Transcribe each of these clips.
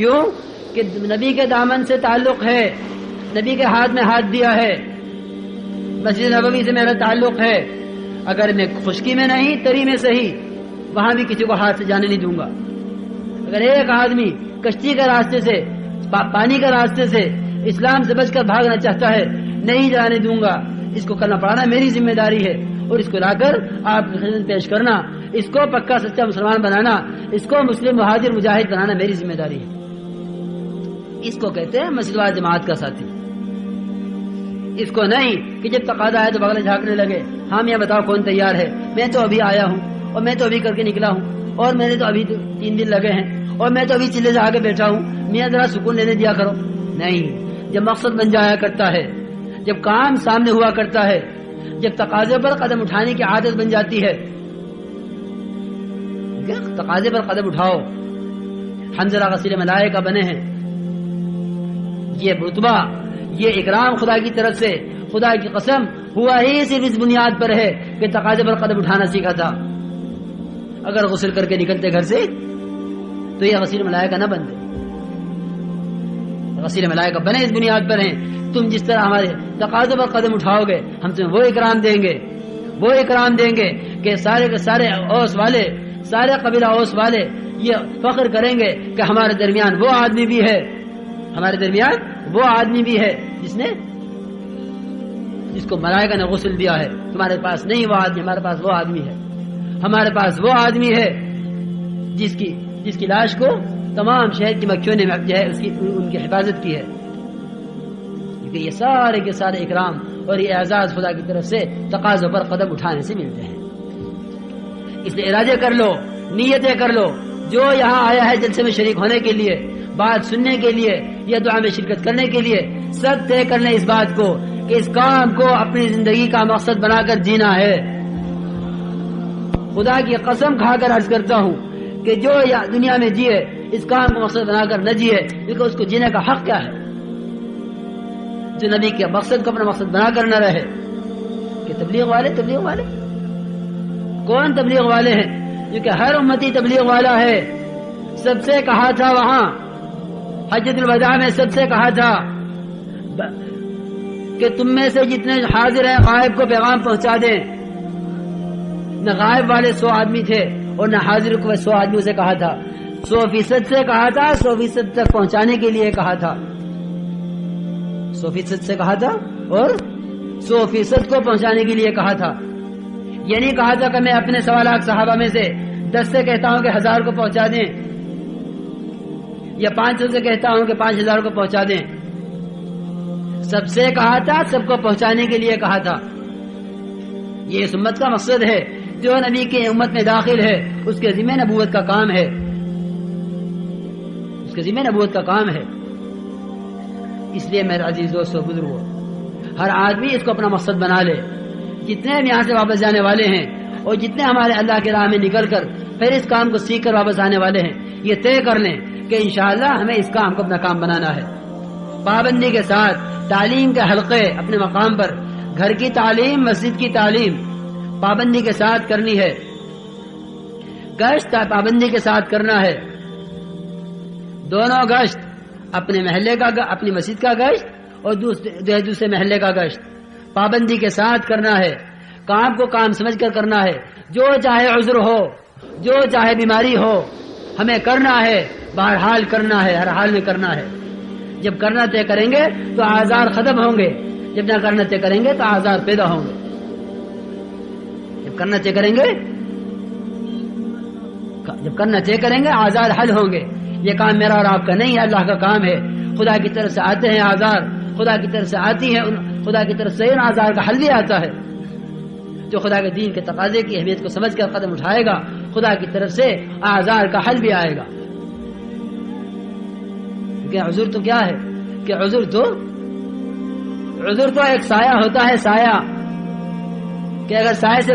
کیوں کہ نبی کے دامن سے تعلق ہے، نبی کے ہاتھ میں ہاتھ دیا ہے، مسجد نبوی سے میرا تعلق ہے. اگر میں خشکی میں نہیں تری میں صحیح وہاں بھی کسی کو ہاتھ سے جانے نہیں دوں گا. اگر ایک آدمی کشتی کے راستے سے پانی کے راستے سے اسلام سے بچ کر بھاگنا چاہتا ہے نہیں جانے دوں گا. اس کو کرنا پڑانا میری ذمہ داری ہے، اور اس کو لا کر آپ کی خدمت پیش کرنا، اس کو پکا سچا مسلمان بنانا، اس کو مسلم مہاجر مجاہد بنانا میری ذمہ داری ہے. اس کو کہتے ہیں مسجد و جماعت کا ساتھی. اس کو نہیں کہ جب تقاضا ہے تو بغل جھانکنے لگے. ہاں میاں بتاؤ کون تیار ہے، میں تو ابھی آیا ہوں اور میں تو ابھی کر کے نکلا ہوں اور میں نے تو ابھی 3 دن لگے ہیں اور میں تو ابھی چلے سے آ کے بیٹھا ہوں، میاں ذرا سکون لینے دیا کرو. نہیں، جب مقصد بن جایا کرتا ہے، جب کام سامنے ہوا کرتا ہے، جب تقاضے پر قدم اٹھانے کی عادت بن جاتی ہے، تقاضے پر قدم اٹھاؤ. حنظلہ غسیل ملائکہ بنے ہیں. یہ رتبہ، یہ اکرام خدا کی طرف سے، خدا کی قسم ہوا ہی صرف اس بنیاد پر ہے کہ تقاضے پر قدم اٹھانا سیکھا تھا. اگر غسل کر کے نکلتے گھر سے تو یہ غسیل ملائکہ نہ بنتے. غسیل ملائکہ بنے اس بنیاد پر ہیں. تم جس طرح ہمارے تقاضے پر قدم اٹھاؤ گے ہم تمہیں وہ اکرام دیں گے، وہ اکرام دیں گے کہ سارے کے سارے اوس والے، سارے قبیلہ اوس والے یہ فخر کریں گے کہ ہمارے درمیان وہ آدمی بھی ہے، ہمارے درمیان وہ آدمی بھی ہے جس کو ملائکہ نے غسل دیا ہے. تمہارے پاس نہیں وہ آدمی، ہمارے پاس وہ آدمی ہے. ہمارے پاس وہ آدمی ہے جس کی لاش کو تمام شہر کی مکھیوں نے جو ہے ان کی حفاظت کی ہے. کیونکہ یہ سارے کے سارے اکرام اور یہ اعزاز خدا کی طرف سے تقاضوں پر قدم اٹھانے سے ملتے ہیں. اس لیے ارادے کر لو، نیتیں کر لو. جو یہاں آیا ہے جلسے میں شریک ہونے کے لیے، بات سننے کے لیے یا دعا میں شرکت کرنے کے لیے، سب طے کر لیں اس بات کو کہ اس کام کو اپنی زندگی کا مقصد بنا کر جینا ہے. خدا کی قسم کھا کر عرض کرتا ہوں کہ جو دنیا میں جیے اس کام کو مقصد بنا کر نہ جیے، کیونکہ اس کو جینے کا حق کیا ہے؟ جو نبی کے مقصد کو اپنا مقصد بنا کر نہ رہے. کہ تبلیغ والے کون تبلیغ والے ہیں؟ کیونکہ ہر امتی تبلیغ والا ہے. سب سے کہا تھا وہاں حجۃ الوداع میں، سب سے کہا تھا کہ تم میں سے جتنے حاضر ہیں غائب کو پیغام پہنچا دیں. نہ غائب والے 100 آدمی تھے اور نہ حاضر کو 100 آدمیوں سے کہا تھا. 100% سے کہا تھا، 100% تک پہنچانے کے لیے کہا تھا. 100% سے کہا تھا اور 100% کو پہنچانے کے لیے کہا تھا. یہ نہیں کہا تھا کہ میں اپنے 1.25 لاکھ صحابہ میں سے 10 سے کہتا ہوں کہ 1000 کو پہنچا دیں، یا 500 سے کہتا ہوں کہ 5000 کو پہنچا دیں. سب سے کہا تھا، سب کو پہنچانے کے لیے کہا تھا. یہ اس امت کا مقصد ہے. جو نبی کی امت میں داخل ہے اس کے ذمہ نبوت کا کام ہے، اس کے ذمہ نبوت کا کام ہے. اس لیے میرے عزیز دوستو بزرگو، ہر آدمی اس کو اپنا مقصد بنا لے. جتنے ہم یہاں سے واپس جانے والے ہیں اور جتنے ہمارے اللہ کے راہ میں نکل کر پھر اس کام کو سیکھ کر واپس آنے والے ہیں، یہ طے کر لیں کہ انشاءاللہ ہمیں اس کام کو اپنا کام بنانا ہے. پابندی کے ساتھ تعلیم کے حلقے اپنے مقام پر، گھر کی تعلیم، مسجد کی تعلیم پابندی کے ساتھ کرنی ہے. گشت پابندی کے ساتھ کرنا ہے. دونوں گشت، اپنے محلے کا، اپنی مسجد کا گشت اور دوسرے محلے کا گشت پابندی کے ساتھ کرنا ہے. کام کو کام سمجھ کر کرنا ہے. جو چاہے عذر ہو، جو چاہے بیماری ہو، ہمیں کرنا ہے. بہرحال کرنا ہے، ہر حال میں کرنا ہے. جب کرنا طے کریں گے تو آزار ختم ہوں گے، جب نہ کرنا طے کریں گے تو آزار پیدا ہوں گے. جب کرنا طے کریں گے آزار حل ہوں گے. یہ کام میرا اور آپ کا نہیں ہے، اللہ کا کام ہے. خدا کی طرف سے آتے ہیں آزار، خدا کی طرف سے آتی ہے، خدا کی طرف سے ان آزار کا حل بھی آتا ہے. جو خدا کے دین کے تقاضے کی اہمیت کو سمجھ کر قدم اٹھائے گا، خدا کی طرف سے آزار کا حل بھی آئے گا. کہ عذر تو کیا ہے؟ کہ عذر تو ایک سایہ ہوتا ہے. سایہ کہ اگر سائے سے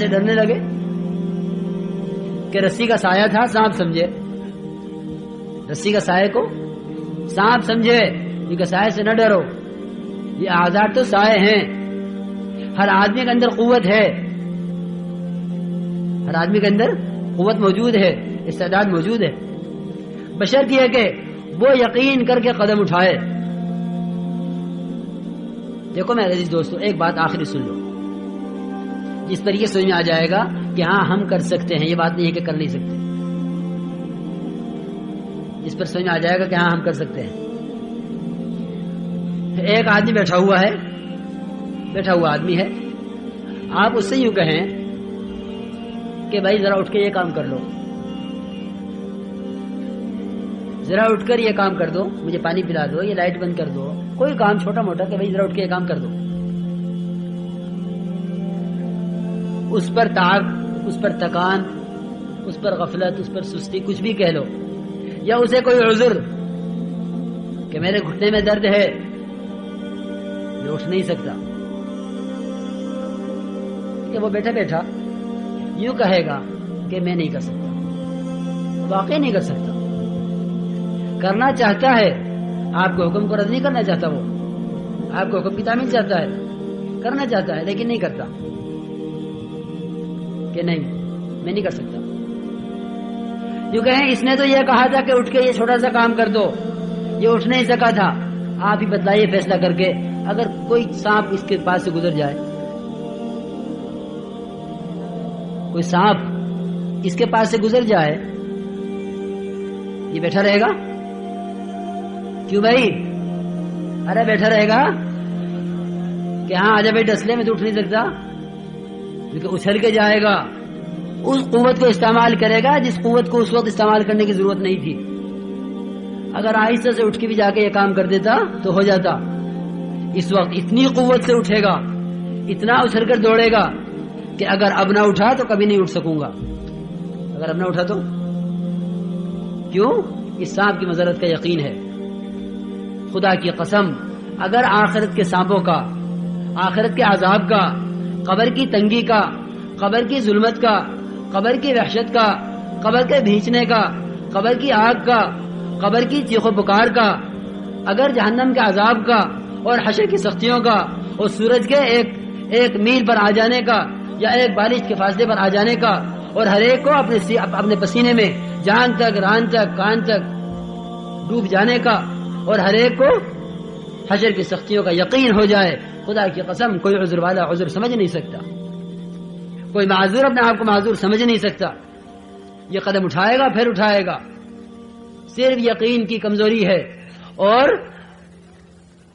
ڈرنے لگے کہ رسی کا سایہ تھا، سانپ سمجھے، رسی کا سایہ کو سانپ سمجھے، کیونکہ سایہ سے نہ ڈرو. یہ آزار تو سائے ہیں. ہر آدمی کے اندر قوت ہے، ہر آدمی کے اندر قوت موجود ہے، استعداد موجود ہے، بشرط یہ کہ وہ یقین کر کے قدم اٹھائے۔ دیکھو میرے عزیز دوستو، ایک بات آخری سن لو، جس پر یہ سمجھ میں آ جائے گا کہ ہاں ہم کر سکتے ہیں، یہ بات نہیں ہے کہ کر نہیں سکتے، جس پر سمجھ میں آ جائے گا کہ ہاں ہم کر سکتے ہیں۔ ایک آدمی بیٹھا ہوا آدمی ہے، آپ اس سے یوں کہیں کہ بھائی ذرا اٹھ کے یہ کام کر لو، ذرا اٹھ کر یہ کام کر دو، مجھے پانی پلا دو، یہ لائٹ بند کر دو، کوئی کام چھوٹا موٹا کہ بھائی ذرا اٹھ کے یہ کام کر دو۔ اس پر تعب، اس پر تکان، اس پر غفلت، اس پر سستی، کچھ بھی کہہ لو، یا اسے کوئی عذر کہ میرے گھٹنے میں درد ہے، یہ اٹھ نہیں سکتا، کہ وہ بیٹھا بیٹھا یوں کہے گا کہ میں نہیں کر سکتا، واقعی نہیں کر سکتا، کرنا چاہتا ہے، آپ کو حکم کو رد نہیں کرنا چاہتا، وہ آپ کو حکم کی تعمیل چاہتا ہے، کرنا چاہتا ہے لیکن نہیں کرتا، کہ نہیں میں نہیں کر سکتا۔ یوں کہیں اس نے تو یہ کہا تھا کہ اٹھ کے یہ چھوٹا سا کام کر دو، یہ اٹھ نہیں سکا تھا، آپ ہی بتلائیے فیصلہ کر کے، اگر کوئی سانپ اس کے پاس سے گزر جائے، کوئی سانپ اس کے پاس سے گزر جائے، یہ بیٹھا رہے گا؟ کیوں بھائی؟ ارے بیٹھا رہے گا کہ ہاں آجا بھائی ڈسلے میں تو اٹھ نہیں سکتا، کیونکہ اچھل کے جائے گا، اس قوت کو استعمال کرے گا جس قوت کو اس وقت استعمال کرنے کی ضرورت نہیں تھی۔ اگر آہستہ سے اٹھ کے بھی جا کے یہ کام کر دیتا تو ہو جاتا، اس وقت اتنی قوت سے اٹھے گا، اتنا اچھل کر دوڑے گا کہ اگر اب نہ اٹھا تو کبھی نہیں اٹھ سکوں گا، اگر اب نہ اٹھا تو کیوں؟ اس سانپ کی مضرت کا یقین ہے۔ خدا کی قسم، اگر آخرت کے سانپوں کا، آخرت کے عذاب کا، قبر کی تنگی کا، قبر کی ظلمت کا، قبر کی وحشت کا، قبر کے بھینچنے کا، قبر کی آگ کا، قبر کی چیخ و پکار کا، اگر جہنم کے عذاب کا اور حشر کی سختیوں کا اور سورج کے ایک میل پر آ جانے کا یا ایک بارش کے فاصلے پر آ جانے کا، اور ہر ایک کو اپنے پسینے میں جان تک، ران تک، کان تک ڈوب جانے کا، اور ہر ایک کو حشر کی سختیوں کا یقین ہو جائے، خدا کی قسم کوئی عذر والا عذر سمجھ نہیں سکتا، کوئی معذور اپنے آپ کو معذور سمجھ نہیں سکتا، یہ قدم اٹھائے گا پھر اٹھائے گا، صرف یقین کی کمزوری ہے، اور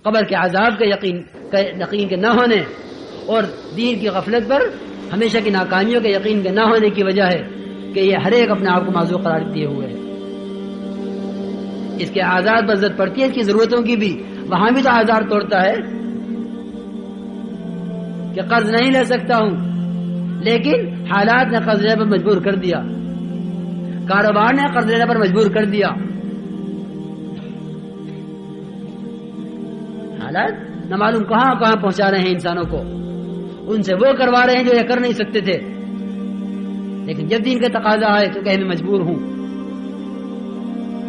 قبر کے عذاب کا یقین کے نہ ہونے اور دین کی غفلت پر ہمیشہ کی ناکامیوں کے یقین کے نہ ہونے کی وجہ ہے کہ یہ ہر ایک اپنے آپ کو معذور قرار دیے ہوئے ہے۔ اس کے آزاد پر ضرورت پڑتی ہے، اس کی ضرورتوں کی بھی، وہاں بھی تو آزار توڑتا ہے کہ قرض نہیں لے سکتا ہوں، لیکن حالات نے قرض لینے پر مجبور کر دیا، کاروبار نے قرض لینے پر مجبور کر دیا، حالات نہ معلوم کہاں کہاں پہنچا رہے ہیں انسانوں کو، ان سے وہ کروا رہے ہیں جو یہ کر نہیں سکتے تھے، لیکن جب دین کا تقاضا آئے تو کہ میں مجبور ہوں۔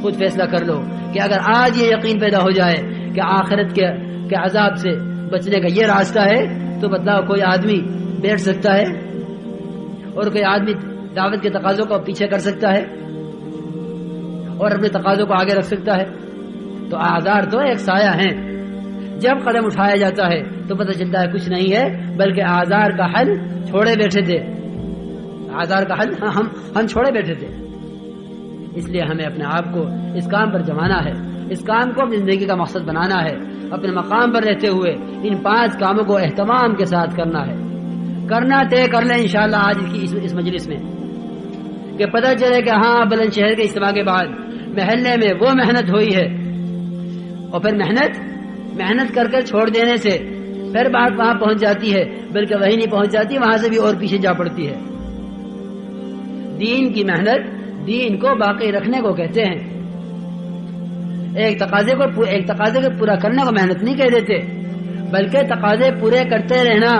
خود فیصلہ کر لو کہ اگر آج یہ یقین پیدا ہو جائے کہ آخرت کے عذاب سے بچنے کا یہ راستہ ہے، تو بتلاؤ کوئی آدمی بیٹھ سکتا ہے اور کوئی آدمی دعوت کے تقاضوں کو پیچھے کر سکتا ہے اور اپنے تقاضوں کو آگے رکھ سکتا ہے؟ تو آزار تو ایک سایہ ہیں، جب قدم اٹھایا جاتا ہے تو پتہ چلتا ہے کچھ نہیں ہے، بلکہ آزار کا حل چھوڑے بیٹھے تھے، آزار کا حل ہم چھوڑے بیٹھے تھے۔ اس لیے ہمیں اپنے آپ کو اس کام پر جمانا ہے، اس کام کو اپنی زندگی کا مقصد بنانا ہے، اپنے مقام پر رہتے ہوئے ان 5 کاموں کو اہتمام کے ساتھ کرنا ہے، کرنا طے کر لیں انشاءاللہ آج کی اس مجلس میں، کہ پتہ چلے کہ ہاں بلند شہر کے اجتماع کے بعد محلے میں وہ محنت ہوئی ہے، اور پھر محنت کر چھوڑ دینے سے پھر بات وہاں پہنچ جاتی ہے، بلکہ وہی نہیں پہنچ جاتی، وہاں سے بھی اور پیچھے جا پڑتی ہے۔ دین کی محنت دین کو باقی رکھنے کو کہتے ہیں، ایک تقاضے کو پورا کرنے کو محنت نہیں کہہ دیتے، بلکہ تقاضے پورے کرتے رہنا۔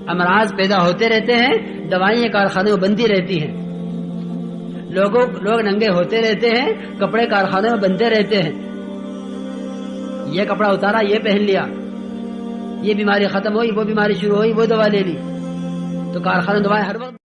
امراض پیدا ہوتے رہتے ہیں، دوائیں کارخانوں میں بنتی رہتی ہیں، لوگ ننگے ہوتے رہتے ہیں، کپڑے کارخانوں میں بنتے رہتے ہیں، یہ کپڑا اتارا یہ پہن لیا، یہ بیماری ختم ہوئی وہ بیماری شروع ہوئی وہ دوا لے لی، تو کارخانے دوائیں ہر وقت